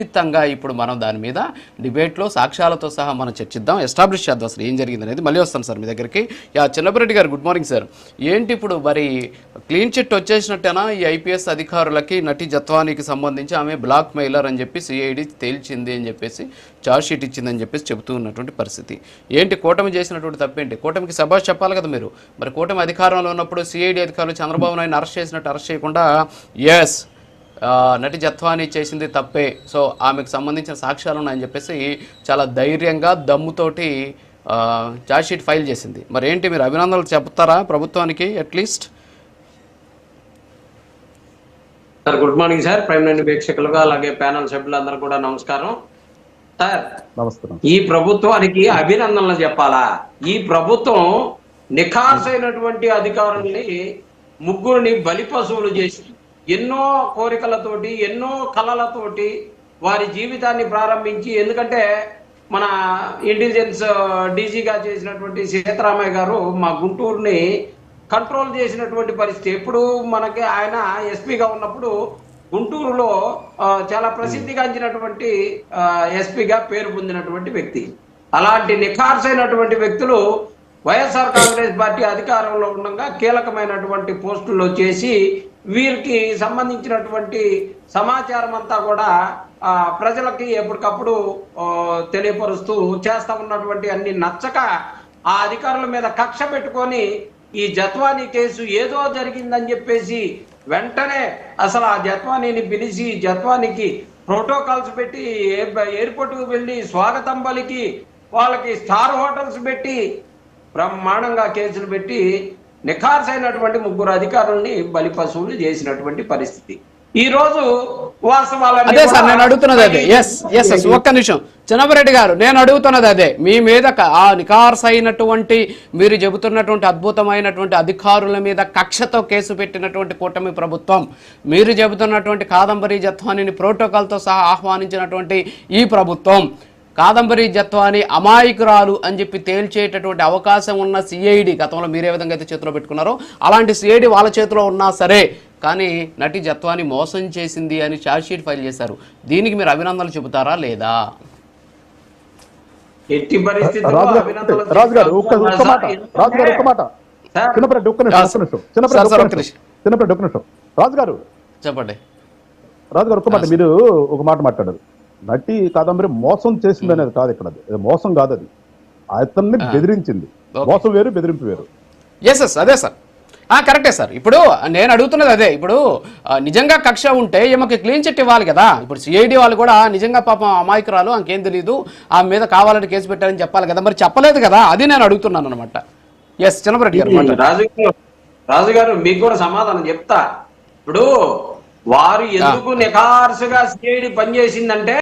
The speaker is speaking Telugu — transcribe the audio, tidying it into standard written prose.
ఖచ్చితంగా ఇప్పుడు మనం దాని మీద డిబేట్లో సాక్ష్యాలతో సహా మనం చర్చిద్దాం, ఎస్టాబ్లిష్ చేద్దాం అసలు ఏం జరిగింది అనేది. మళ్ళీ వస్తాను సార్ మీ దగ్గరికి. చిన్నపరెడ్డి గారు గుడ్ మార్నింగ్ సార్. ఏంటి ఇప్పుడు మరి క్లీన్ చిట్ వచ్చేసినట్టేనా ఈ ఐపీఎస్ అధికారులకి? నటి జత్వానీకి సంబంధించి ఆమె బ్లాక్ మెయిలర్ అని చెప్పి సిఐడి తేల్చింది అని చెప్పేసి చార్జ్ షీట్ ఇచ్చిందని చెప్పేసి చెబుతూ ఉన్నటువంటి పరిస్థితి ఏంటి? కూటమి చేసినటువంటి తప్పేంటి? కూటమికి శభాష్ చెప్పాలి కదా మీరు. మరి కూటమి అధికారంలో ఉన్నప్పుడు సిఐడి అధికారులు చంద్రబాబు నాయుడు అరెస్ట్ చేసినట్టు అరెస్ట్ చేయకుండా ఎస్ నటి జత్వానీ చేసింది తప్పే, సో ఆమెకు సంబంధించిన సాక్ష్యాలు ఉన్నాయని చెప్పేసి చాలా ధైర్యంగా దమ్ముతోటి ఛార్జ్షీట్ ఫైల్ చేసింది. మరి ఏంటి మీరు అభినందనలు చెప్తారా ప్రభుత్వానికి at least? Sir good morning sir, Prime Nine వీక్షకులుగా అలాగే ప్యానల్ సభ్యులందరూ కూడా నమస్కారం సార్. నమస్కారం. ఈ ప్రభుత్వానికి అభినందనలు చెప్పాలా? ఈ ప్రభుత్వం నిఖార్సైనటువంటి అధికారుల్ని ముగ్గురిని బలి పశువులు చేసి ఎన్నో కోరికలతోటి ఎన్నో కళలతోటి వారి జీవితాన్ని ప్రారంభించి, ఎందుకంటే మన ఇంటెలిజెన్స్ డీజీగా చేసినటువంటి సీతారామయ్య గారు మా గుంటూరుని కంట్రోల్ చేసినటువంటి పరిస్థితి. ఎప్పుడు మనకి ఆయన ఎస్పీగా ఉన్నప్పుడు గుంటూరులో చాలా ప్రసిద్ధిగాంచినటువంటి ఎస్పీగా పేరు పొందినటువంటి వ్యక్తి. అలాంటి నిఖార్సైనటువంటి వ్యక్తులు వైఎస్ఆర్ కాంగ్రెస్ పార్టీ అధికారంలో ఉండగా కీలకమైనటువంటి పోస్టుల్లో చేసి వీరికి సంబంధించినటువంటి సమాచారం అంతా కూడా ప్రజలకి ఎప్పటికప్పుడు తెలియపరుస్తూ చేస్తా ఉన్నటువంటి అన్ని నచ్చక ఆ అధికారుల మీద కక్ష పెట్టుకొని ఈ జత్వానీ కేసు ఏదో జరిగిందని చెప్పేసి వెంటనే అసలు ఆ జత్వానీని పిలిచి జత్వానీకి ప్రోటోకాల్స్ పెట్టి ఎయిర్పోర్ట్కు వెళ్ళి స్వాగతం పలికి వాళ్ళకి స్టార్ హోటల్స్ పెట్టి బ్రహ్మాండంగా కేసులు పెట్టి నిఖార్సైనటువంటి ముగ్గురు అధికారుల్ని బలి పశువులు చేసినటువంటి పరిస్థితి. ఈ రోజు అదే సార్ నేను అడుగుతున్నది అదే. ఒక్క నిమిషం చిన్నపరెడ్డి గారు, నేను అడుగుతున్నది అదే. మీ మీద ఆ నిఖార్సైనటువంటి మీరు చెబుతున్నటువంటి అద్భుతమైనటువంటి అధికారుల మీద కక్షతో కేసు పెట్టినటువంటి కూటమి ప్రభుత్వం, మీరు చెబుతున్నటువంటి కాదంబరి జత్వానీని ప్రోటోకాల్తో సహా ఆహ్వానించినటువంటి ఈ ప్రభుత్వం, కాదంబరి జత్వానీ అమాయకురాలు అని చెప్పి తేల్చేటటువంటి అవకాశం ఉన్న సిఐడి గతంలో మీరు ఏ విధంగా అయితే చేతిలో పెట్టుకున్నారో అలాంటి సిఐడి వాళ్ళ చేతిలో ఉన్నా సరే కానీ నటి జత్వానీ మోసం చేసింది అని ఛార్జ్షీట్ ఫైల్ చేశారు. దీనికి మీరు అభినందనలు చెబుతారా లేదా? ఎట్టి పరిస్థితుల్లో రాజు గారు చెప్పండి. రాజు గారు ఒక్క మాట, మీరు ఒక మాట మాట్లాడారు. నటి కాదంబరి మోసం చేసింది అనేది కాదు, ఇక్కడ మోసం కాదు, అది అతన్ని బెదిరించింది. మోసం వేరు, బెదిరింపు వేరు. అదే సార్, కరెక్టే సార్. ఇప్పుడు నేను అడుగుతున్నది అదే. ఇప్పుడు నిజంగా కక్ష ఉంటే ఈమెకి క్లీన్ చిట్ ఇవ్వాలి కదా. ఇప్పుడు సిఐడి వాళ్ళు కూడా నిజంగా పాపం అమాయకురాలు, ఆమెకేం తెలీదు, ఆమె మీద కావాలని కేసు పెట్టారని చెప్పాలి కదా, మరి చెప్పలేదు కదా, అది నేను అడుగుతున్నాను అనమాట. చిన్నపరెడ్డి గారు. రాజు గారు మీకు కూడా సమాధానం చెప్తా. ఇప్పుడు వారు ఎందుకు నిఖార్సుగా సిఐడి పనిచేసిందంటే